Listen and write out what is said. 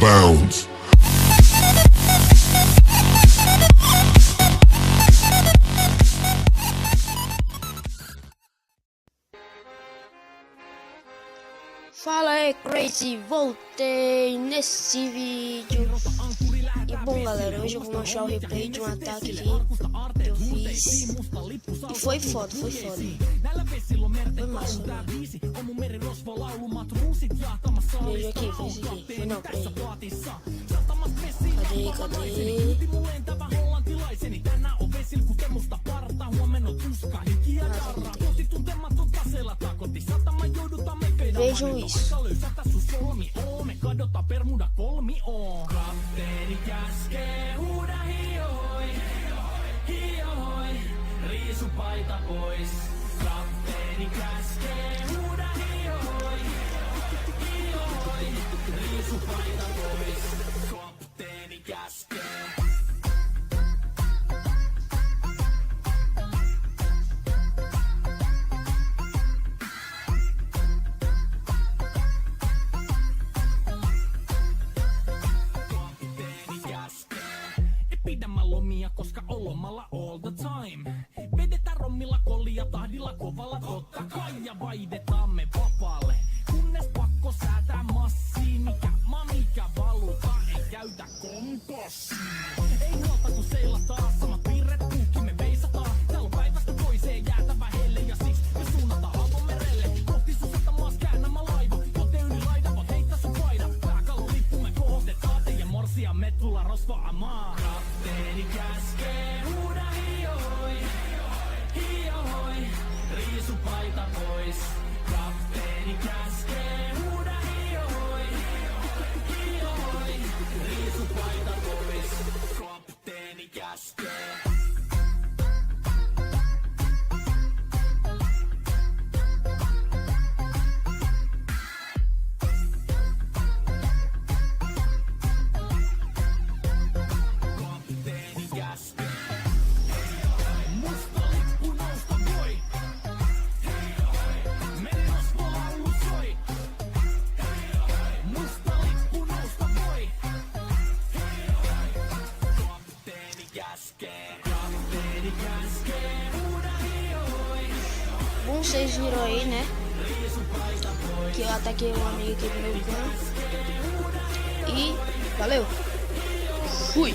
bounds. Fala aí, Crazy, voltei nesse vídeo. E bom, galera, hoje eu vou mostrar o replay de um ataque aqui que eu fiz. E foi foda, foi foda. Foi massa, mano. Veja aqui, fez aqui. Foi não, peraí. Cadê? Vejam isso. Pidämme lomia, koska on lomalla all the time. Vedetään rommilla kolia tahdilla kovalla totta kai. Ja vaihdetaan me vapaalle, kunnes pakko säätää massiin. Mikä valuta, ei käytä kompassia. Ei huolta kun seilataan, samat piirret puhki me veisataan. Täällä on päivästä toiseen jäätävä helle ja siksi me suunnataan avomerelle. Kohti sun satamaas käännämä laiva, joten yli laidavat heittä sun paida. Pääkallon lippu me kohotetaan, teidän morsia me tulla rosvaamaan. Kapteeni käskee, huuda hioi, hioi, riisu paita pois. Kapteeni käskee, huuda hioi, hioi, riisu paita pois. Kapteeni käskee. Bom, vocês viram aí, né? Que eu ataquei um amigo aqui do meu clã. E valeu! Fui!